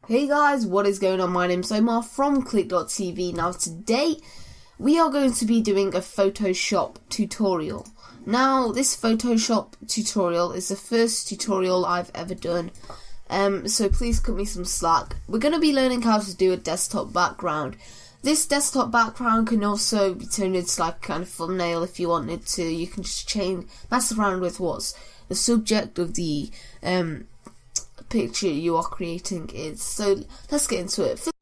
Hey guys, what is going on? My name's Omar from Qlick.tv. Now today we are going to be doing a Photoshop tutorial. Now this Photoshop tutorial is the first tutorial I've ever done, so please cut me some slack. We're going to be learning how to do a desktop background. This desktop background can also be turned into like kind of thumbnail if you wanted to. You can just mess around with what's the subject of the picture you are creating is. So let's get into it. First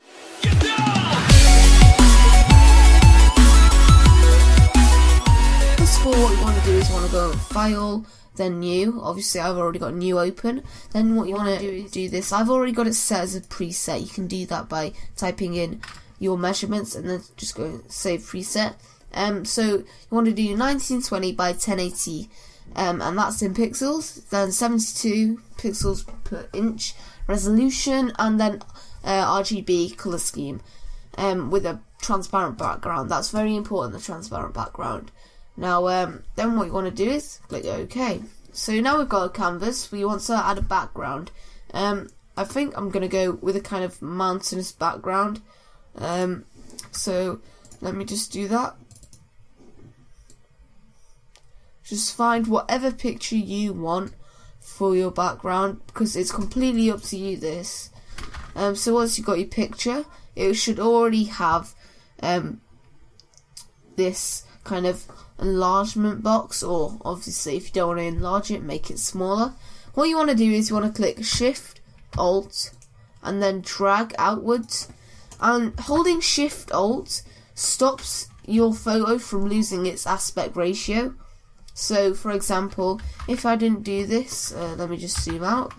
of all, what you want to do is you want to go File, then New. Obviously I've already got New open. Then what you want to do is do this. I've already got it set as a preset. You can do that by typing in your measurements and then just go save preset. So you want to do 1920 by 1080, and that's in pixels, then 72 pixels per inch resolution, and then RGB color scheme with a transparent background. That's very important, the transparent background. Now then what you want to do is click OK. So now we've got a canvas. We want to add a background. I think I'm going to go with a kind of mountainous background. So let me just do that. Just find whatever picture you want for your background, because it's completely up to you this. So once you've got your picture, it should already have this kind of enlargement box, or obviously if you don't want to enlarge it, make it smaller. What you want to do is you want to click Shift Alt and then drag outwards, and holding Shift Alt stops your photo from losing its aspect ratio. So for example, if I didn't do this, let me just zoom out.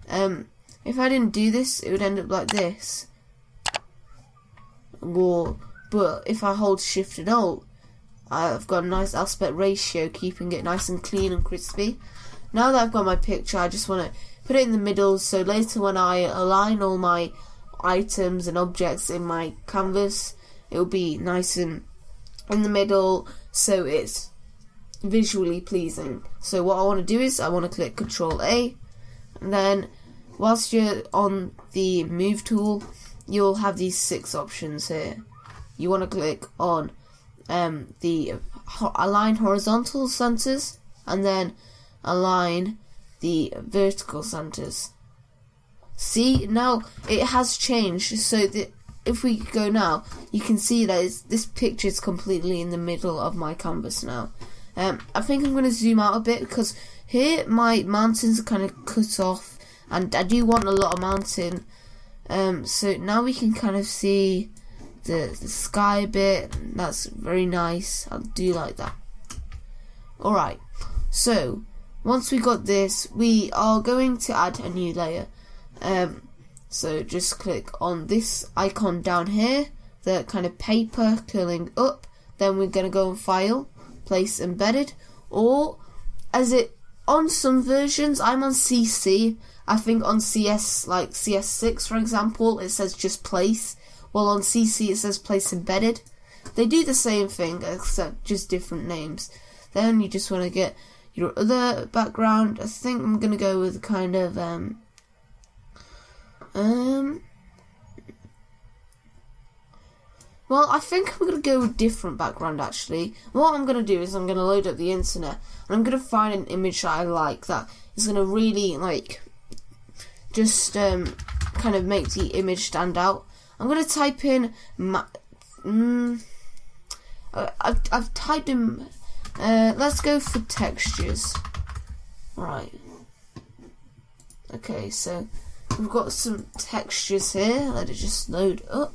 If I didn't do this, it would end up like this. But if I hold Shift and Alt, I've got a nice aspect ratio, keeping it nice and clean and crispy. Now that I've got my picture, I just want to put it in the middle, so later when I align all my items and objects in my canvas, it will be nice and in the middle, so it's visually pleasing. So what I want to do is I want to click Control A, and then whilst you're on the move tool, you'll have these 6 options here. You want to click on the align horizontal centers, and then align the vertical centers. See, now it has changed, so that if we go now, you can see that this picture is completely in the middle of my canvas now. I think I'm going to zoom out a bit, because here my mountains are kind of cut off, and I do want a lot of mountain. So now we can kind of see the sky a bit. That's very nice. I do like that. Alright, so once we got this, we are going to add a new layer. So just click on this icon down here, the kind of paper curling up. Then we're going to go on File, Place Embedded, or as it on some versions, I'm on CC. I think on CS, like CS6 for example, it says just place, while on CC it says Place Embedded. They do the same thing except just different names. Then you just want to get your other background. I think I'm gonna go with kind of well, I think I'm going to go with different background actually. What I'm going to do is I'm going to load up the internet, and I'm going to find an image that I like, that is going to really like just kind of make the image stand out. I'm going to type in I've typed in let's go for textures. Right. Okay, so we've got some textures here. Let it just load up.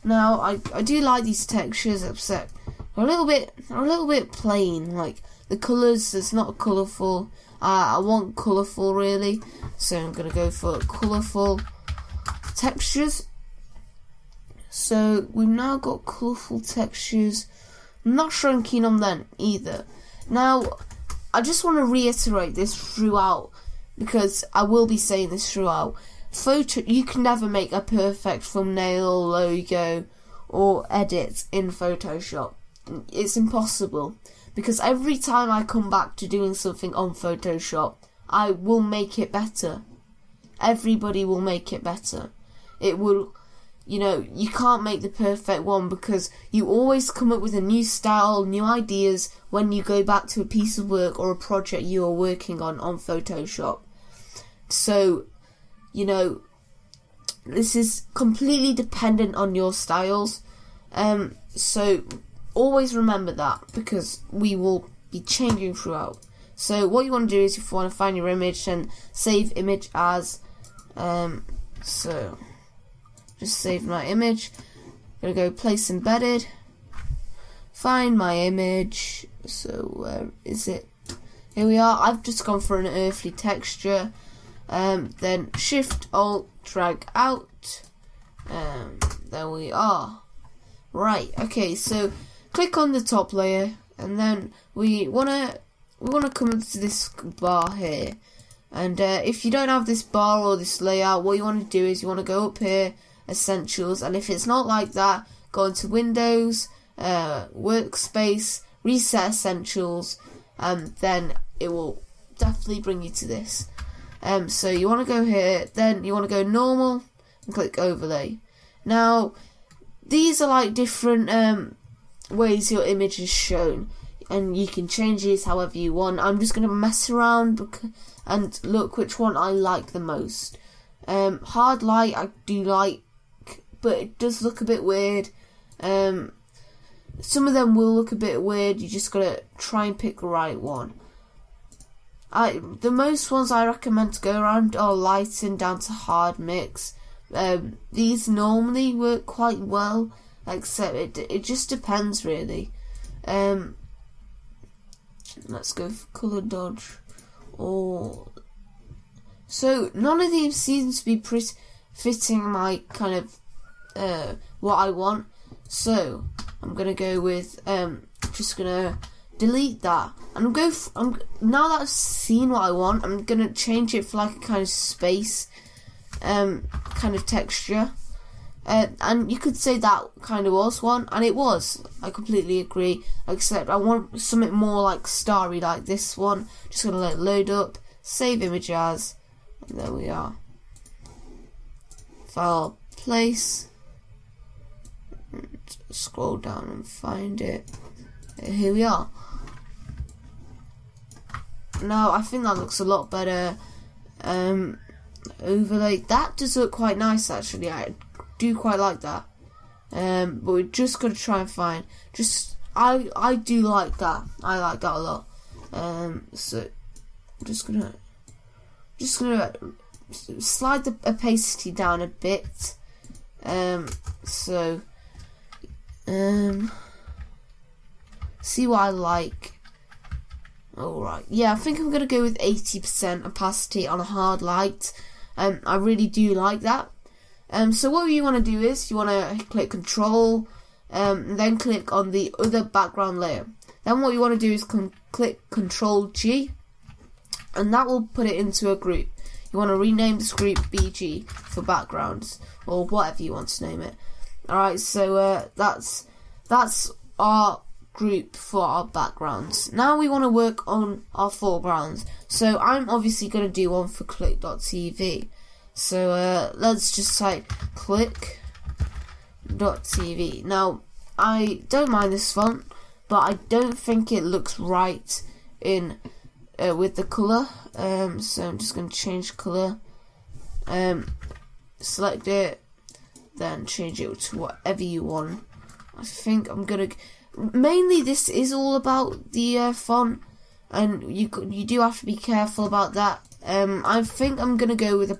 Now I do like these textures, except they're a little bit plain. Like the colours, it's not colourful. I want colourful really, so I'm gonna go for colourful textures. So we've now got colourful textures. I'm not sure I'm keen on them either. Now I just want to reiterate this throughout, because I will be saying this throughout. You can never make a perfect thumbnail, logo, or edit in Photoshop. It's impossible, because every time I come back to doing something on Photoshop, I will make it better. Everybody will make it better. it will, you can't make the perfect one, because you always come up with a new style, new ideas when you go back to a piece of work or a project you are working on Photoshop. So, this is completely dependent on your styles. So always remember that, because we will be changing throughout. So what you want to do is, if you want to find your image, then save image as, so just save my image. I'm going to go place embedded, find my image. So where is it? Here we are. I've just gone for an earthly texture. Then Shift Alt drag out. There we are. Right. Okay. So click on the top layer, and then we wanna come up to this bar here. And if you don't have this bar or this layout, what you want to do is you want to go up here, Essentials, and if it's not like that, go into Windows, Workspace, Reset Essentials, then it will definitely bring you to this. So you want to go here, then you want to go Normal, and click Overlay. Now, these are like different ways your image is shown, and you can change these however you want. I'm just going to mess around and look which one I like the most. Hard light I do like, but it does look a bit weird. Some of them will look a bit weird. You just gotta try and pick the right one. The most ones I recommend to go around are lighten down to hard mix. These normally work quite well, except it just depends really. Let's go for color dodge. So none of these seems to be fitting my kind of what I want. So I'm gonna go with just gonna delete that, and now that I've seen what I want, I'm gonna change it for like a kind of space kind of texture. And you could say that kind of was one, and it was. I completely agree. Except I want something more like starry, like this one. Just gonna let it load up. Save image as. And there we are. File, place. And scroll down and find it. Here we are. Now I think that looks a lot better. Overlay. That does look quite nice actually. I do quite like that. But we're just gonna try and find. I do like that. I like that a lot. So I'm just gonna slide the opacity down a bit. See what I like. Alright, yeah, I think I'm going to go with 80% opacity on a hard light. I really do like that. So what you want to do is, you want to click Control, then click on the other background layer. Then what you want to do is click Control G, and that will put it into a group. You want to rename this group BG for backgrounds, or whatever you want to name it. Alright, so that's our group for our backgrounds. Now we want to work on our foregrounds. So I'm obviously going to do one for Qlick.tv. So let's just type Qlick.tv. Now I don't mind this font, but I don't think it looks right in with the colour. So I'm just going to change colour. Select it, then change it to whatever you want. I think I'm gonna. Mainly, this is all about the font, and you do have to be careful about that. I think I'm gonna go with a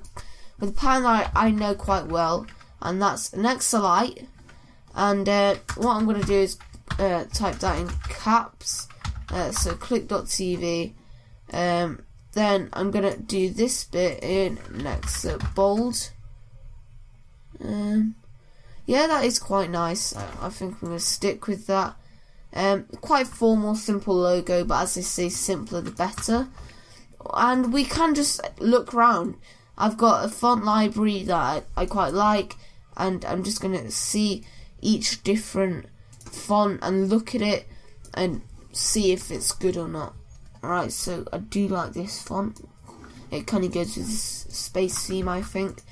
pattern that I know quite well, and that's an Exolite. And what I'm gonna do is type that in caps. So Qlick.tv. Then I'm gonna do this bit in next, so bold. Yeah, that is quite nice. I think I'm gonna stick with that. Quite formal, simple logo, but as I say, simpler the better. And we can just look around. I've got a font library that I quite like, and I'm just gonna see each different font and look at it and see if it's good or not. Alright, so I do like this font. It kind of goes with this space theme, I think.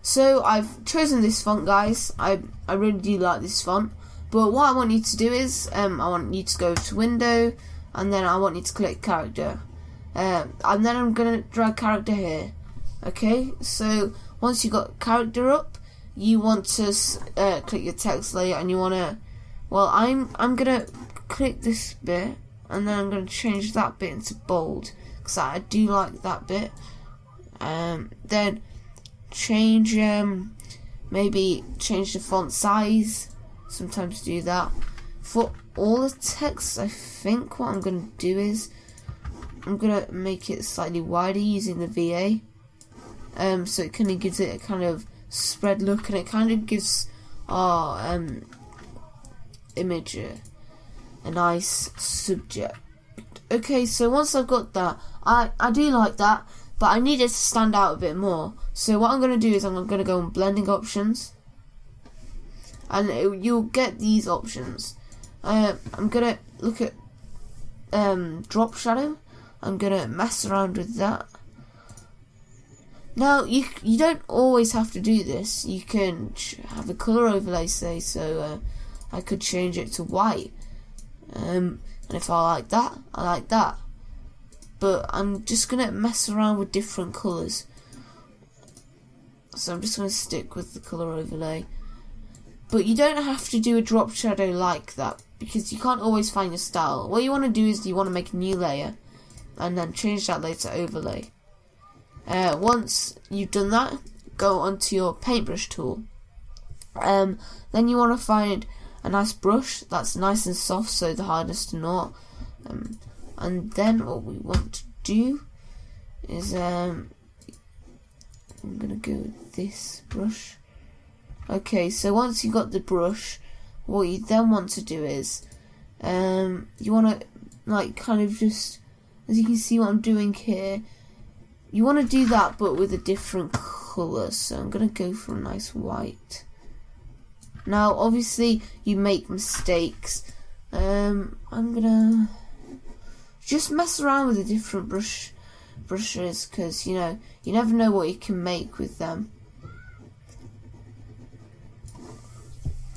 So I've chosen this font, guys. I really do like this font. But what I want you to do is, I want you to go to Window, and then I want you to click Character. And then I'm going to drag Character here. Okay, so once you got Character up, you want to click your text layer, and you want to, well, I'm going to click this bit, and then I'm going to change that bit into bold, because I do like that bit. Then change, maybe change the font size. Sometimes do that. For all the text, I think what I'm going to do is I'm going to make it slightly wider using the VA. So it kind of gives it a kind of spread look, and it kind of gives our image a nice subject. Okay, so once I've got that, I do like that, but I need it to stand out a bit more. So what I'm going to do is I'm going to go on blending options, and you'll get these options. I'm going to look at drop shadow. I'm going to mess around with that. Now, you don't always have to do this. You can have a colour overlay, say, so I could change it to white. And if I like that, I like that. But I'm just going to mess around with different colours. So I'm just going to stick with the colour overlay. But you don't have to do a drop shadow like that, because you can't always find your style. What you want to do is you want to make a new layer, and then change that layer to overlay. Once you've done that, go onto your paintbrush tool. Then you want to find a nice brush that's nice and soft, so the hardest to knot. And then what we want to do is I'm gonna go with this brush. Okay, so once you got the brush, what you then want to do is you want to like kind of just, as you can see what I'm doing here, you want to do that but with a different colour. So I'm going to go for a nice white. Now obviously you make mistakes. I'm going to just mess around with the different brushes, because you know, you never know what you can make with them.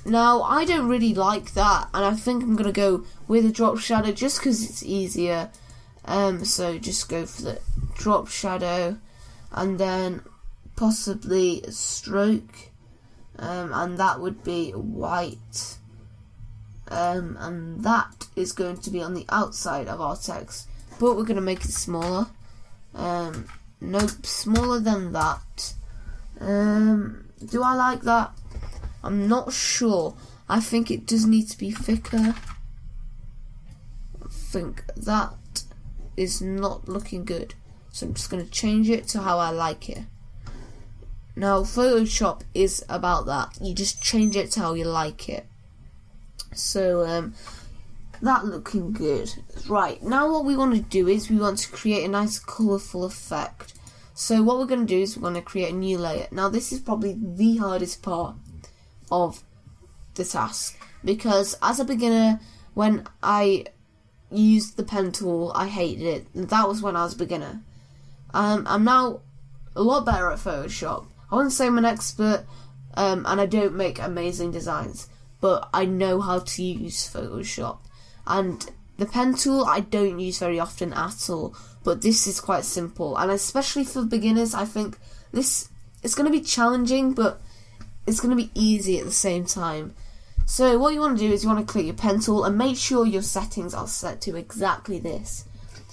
Now I don't really like that, and I think I'm going to go with a drop shadow just because it's easier. So just go for the drop shadow, and then possibly a stroke, and that would be white, and that is going to be on the outside of our text, but we're going to make it smaller. Nope, smaller than that. Do I like that? I'm not sure. I think it does need to be thicker. I think that is not looking good, so I'm just going to change it to how I like it. Now Photoshop is about that. You just change it to how you like it. So that looking good. Right, now what we want to do is we want to create a nice colourful effect. So what we're going to do is we're going to create a new layer. Now this is probably the hardest part of the task, because as a beginner, when I used the pen tool, I hated it. That was when I was a beginner. I'm now a lot better at Photoshop. I wouldn't say I'm an expert, and I don't make amazing designs, but I know how to use Photoshop. And the pen tool I don't use very often at all, but this is quite simple, and especially for beginners, I think this is going to be challenging, but it's going to be easy at the same time. So what you want to do is you want to click your pen tool and make sure your settings are set to exactly this.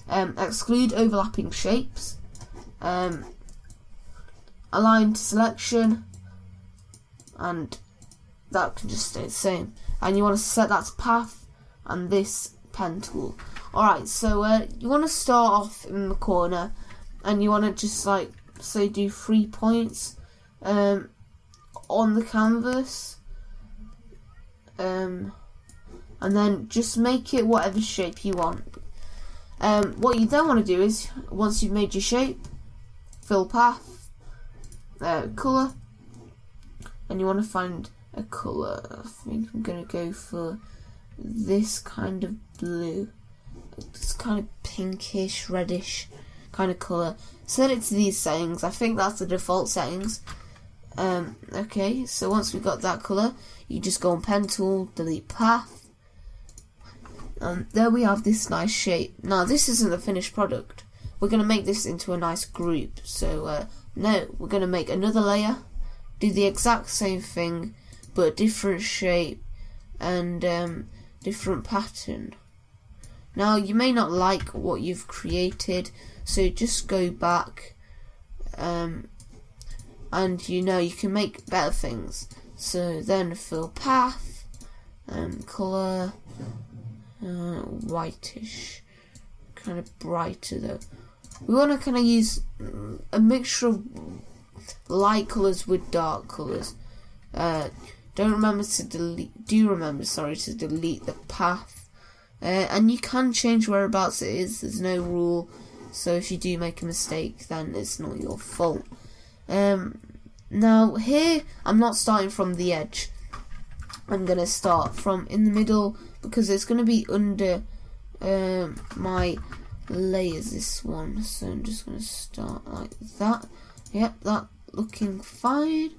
Exclude overlapping shapes, align to selection, and that can just stay the same. And you want to set that to path and this pen tool. Alright, so you want to start off in the corner, and you want to just like, say, do 3 points on the canvas, and then just make it whatever shape you want. What you then want to do is, once you've made your shape, fill path, colour, and you want to find a colour. I think I'm going to go for this kind of blue, this kind of pinkish, reddish kind of colour. Set it to these settings. I think that's the default settings. Okay, so once we've got that colour, you just go on pen tool, delete path, and there we have this nice shape. Now this isn't the finished product. We're going to make this into a nice group. So no, we're going to make another layer, do the exact same thing, but different shape and different pattern. Now you may not like what you've created, so just go back and you can make better things. So then fill path, colour, whitish, kind of brighter though. We want to kind of use a mixture of light colours with dark colours. Do remember to delete the path, and you can change whereabouts it is. There's no rule, so if you do make a mistake, then it's not your fault. Now here I'm not starting from the edge. I'm gonna start from in the middle because it's gonna be under my layers, this one. So I'm just gonna start like that. Yep, that looking fine.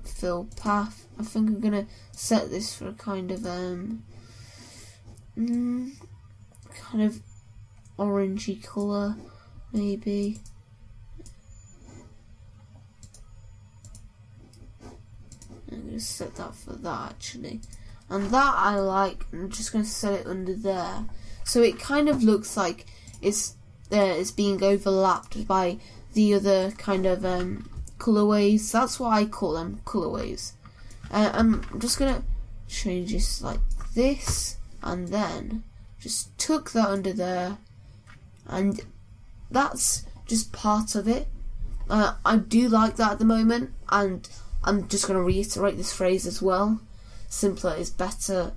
Fill path. I think I'm gonna set this for a kind of orangey colour, maybe. I'm going to set that for that actually, and that I like. I'm just going to set it under there, so it kind of looks like it's being overlapped by the other kind of colorways. That's what I call them, colorways. I'm just going to change this like this, and then just tuck that under there, and that's just part of it. I do like that at the moment, and I'm just going to reiterate this phrase as well. Simpler is better.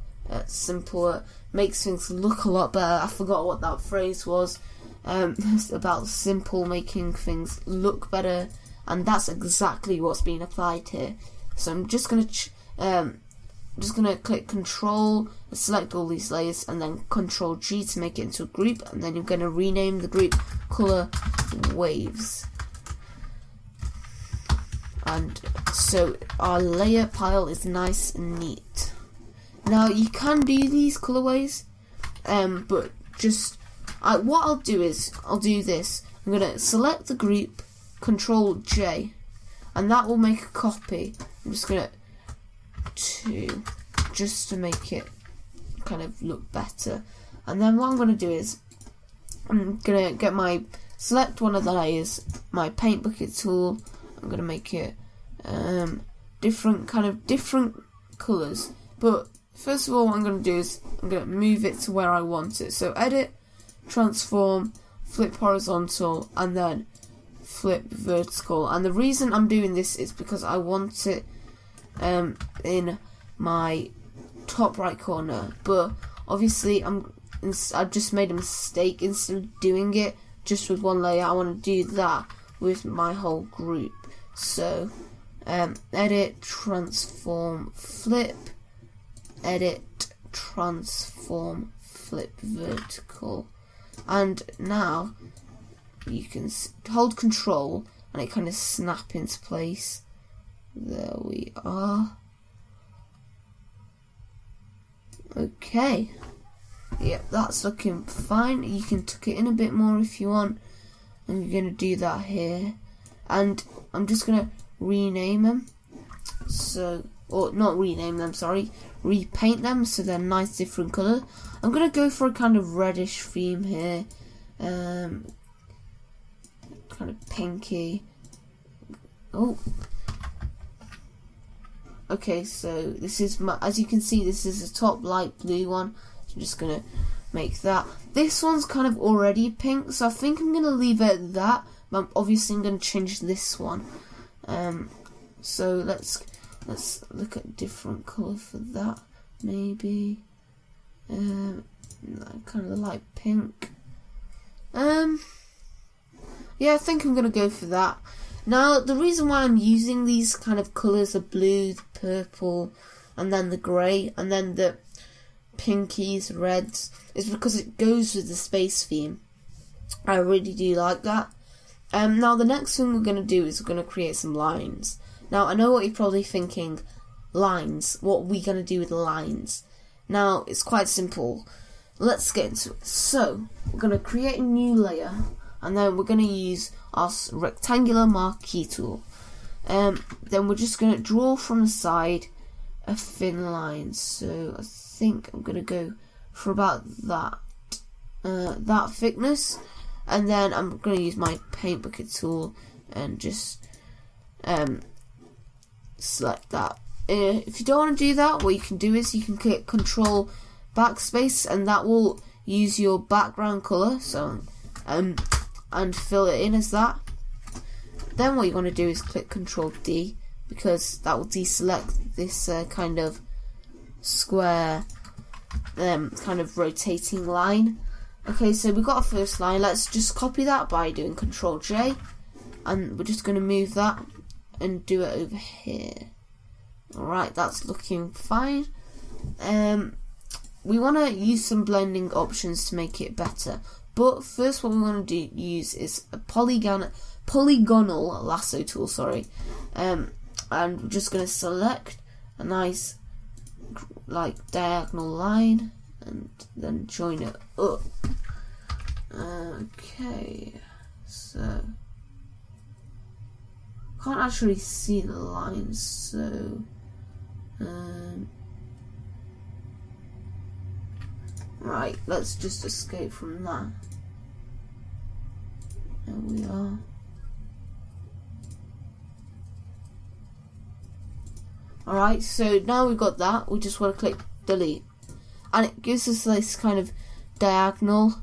Simpler makes things look a lot better. I forgot what that phrase was. It's about simple making things look better, and that's exactly what's being applied here. So I'm just going to click Control, select all these layers, and then Control G to make it into a group, and then you're going to rename the group Color Waves. And so our layer pile is nice and neat. Now you can do these colorways, but just what I'll do is I'll do this. I'm gonna select the group, Control J, and that will make a copy. I'm just gonna just to make it kind of look better. And then what I'm gonna do is I'm gonna get select one of the layers, my paint bucket tool. I'm going to make it different colours. But first of all, what I'm going to do is I'm going to move it to where I want it. So edit, transform, flip horizontal, and then flip vertical. And the reason I'm doing this is because I want it in my top right corner. But obviously I've just made a mistake. Instead of doing it just with one layer, I want to do that with my whole group. So edit, transform, flip, edit, transform, flip vertical, and now you can hold Control and it kind of snap into place. There we are. Okay, yep, that's looking fine. You can tuck it in a bit more if you want, and you're going to do that here. And I'm just going to rename them, or not rename them, sorry, repaint them so they're nice different colour. I'm going to go for a kind of reddish theme here, kind of pinky. Oh, okay, so this is as you can see, this is the top light blue one, so I'm just going to make that. This one's kind of already pink, so I think I'm going to leave it at that. But obviously I'm going to change this one. So let's look at a different colour for that. Maybe kind of light pink. Yeah, I think I'm going to go for that. Now the reason why I'm using these kind of colours, the blue, the purple, and then the grey, and then the pinkies, reds, is because it goes with the space theme. I really do like that. Now the next thing we're going to do is we're going to create some lines. Now, I know what you're probably thinking, lines. What are we going to do with lines? Now, it's quite simple. Let's get into it. So, we're going to create a new layer, and then we're going to use our rectangular marquee tool. Then we're just going to draw from the side a thin line. So, I think I'm going to go for about that thickness. And then I'm going to use my paint bucket tool and just select that. If you don't want to do that, what you can do is you can click Control Backspace, and that will use your background color. So and fill it in as that. Then what you want to do is click Control D, because that will deselect this kind of square, kind of rotating line. Okay, so we've got our first line. Let's just copy that by doing Control J, and we're just going to move that and do it over here. Alright, that's looking fine. We want to use some blending options to make it better, but first what we want to use is a polygonal lasso tool, and we're just going to select a nice diagonal line and then join it up. Okay, so can't actually see the lines, so right, let's just escape from that. There we are. Alright, so now we've got that, we just want to click delete, and it gives us this kind of diagonal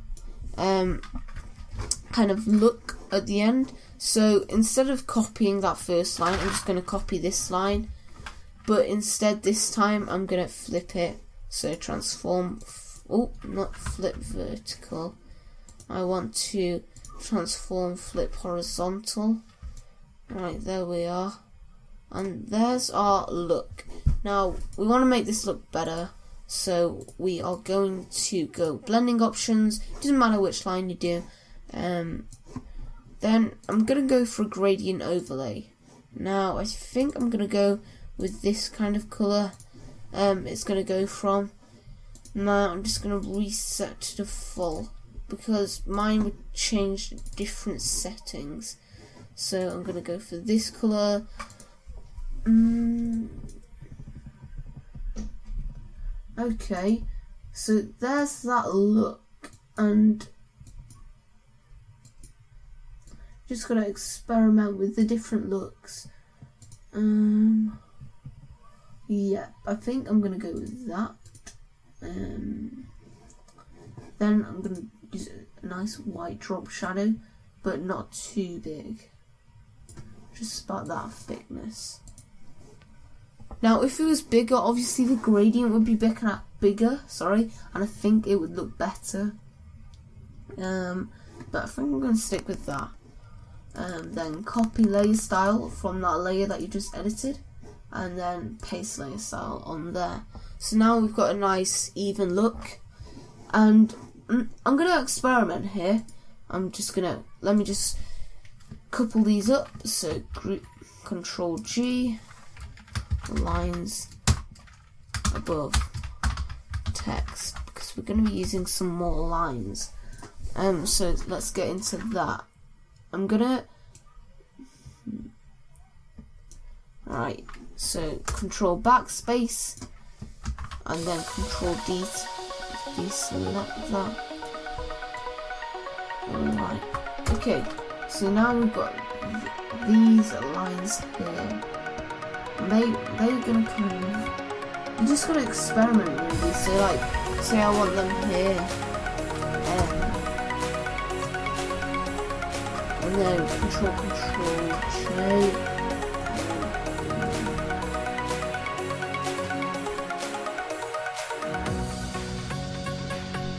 kind of look at the end. So instead of copying that first line, I'm just going to copy this line, but instead this time I'm going to flip it. So transform, not flip vertical, I want to transform flip horizontal. Right, there we are, and there's our look. Now we want to make this look better, so we are going to go blending options. Doesn't matter which line you do. Then I'm going to go for a gradient overlay. Now I think I'm going to go with this kind of colour. It's going to go from. Now I'm just going to reset to full, because mine would change different settings. So I'm going to go for this colour. Okay, so there's that look, and just gotta experiment with the different looks. Yeah, I think I'm gonna go with that. Then I'm gonna use a nice white drop shadow, but not too big. Just about that thickness. Now, if it was bigger, obviously the gradient would be bigger, and I think it would look better. But I think I'm going to stick with that. Then copy layer style from that layer that you just edited, and then paste layer style on there. So now we've got a nice even look, and I'm going to experiment here. Let me just couple these up. So group, Control G, lines above text, because we're going to be using some more lines. So let's get into that. Alright, so Control Backspace, and then Control D to deselect that. Alright, okay, so now we've got these lines here. They're gonna come. You just gotta experiment really. So like, say I want them here, and then Control J.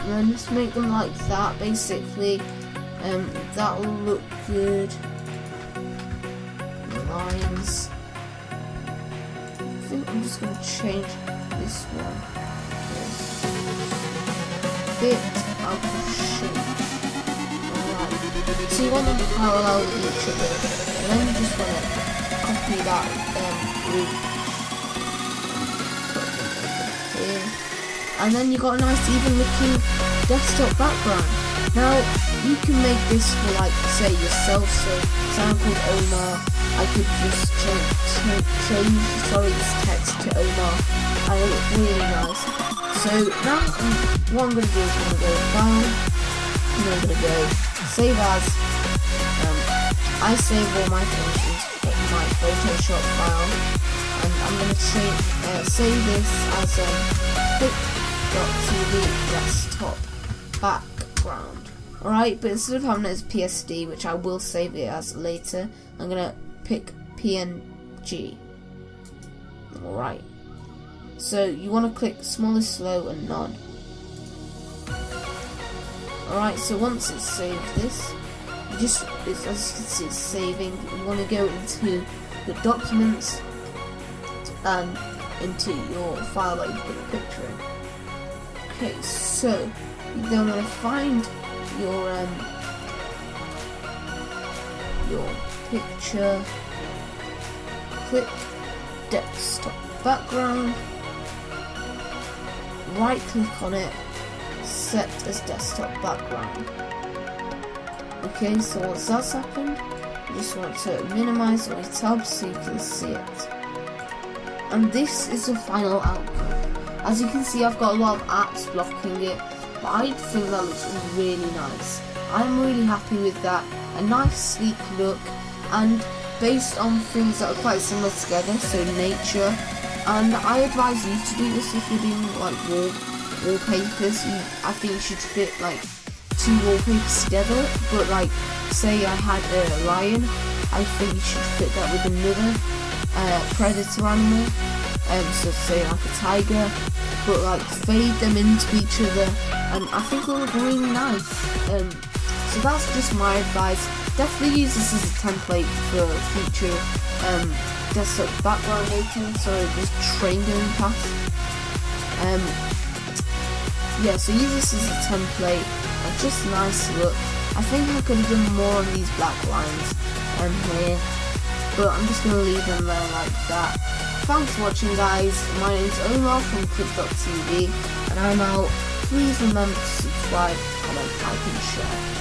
And then just make them like that, basically. That will look good. Lines. I think I'm just going to change this one. Bit out of shape. Alright. So you want them parallel with each other. And then you just want to copy that blue. Here. And then you got a nice even looking desktop background. Now you can make this for like say yourself, so someone called Omar, I could just change this text to Omar and it looks really nice. So now what I'm going to do is I'm going to go file and I'm going to go save as. I save all my things in my Photoshop file and I'm going to save this as Qlick.tv desktop background. Alright, but instead of having it as PSD, which I will save it as later, I'm going to pick PNG. Alright. So you want to click smallest, slow and none. Alright, so once it's saved this, as you can see it's saving. You want to go into your documents and into your file that you put a picture in. Okay, so you then want to find your picture, click desktop background, right click on it, set as desktop background. Okay, so once that's happened, you just want to minimize all your tabs so you can see it. And this is the final output. As you can see, I've got a lot of apps blocking it, but I think that looks really nice. I'm really happy with that. A nice sleek look, and based on things that are quite similar together, so nature. And I advise you to do this if you're doing like wallpapers. I think you should fit like 2 wallpapers together, but like say I had a lion, I think you should fit that with another predator animal, so say like a tiger, but like fade them into each other, and I think it'll look really nice. So that's just my advice. Definitely use this as a template for future desktop background making, so just train going past. Yeah, so use this as a template, just a nice look. I think I could have done more on these black lines here, but I'm just going to leave them there like that. Thanks for watching, guys. My name's Omar from Qlick.tv, and I'm out. Please remember to subscribe, comment, like and share.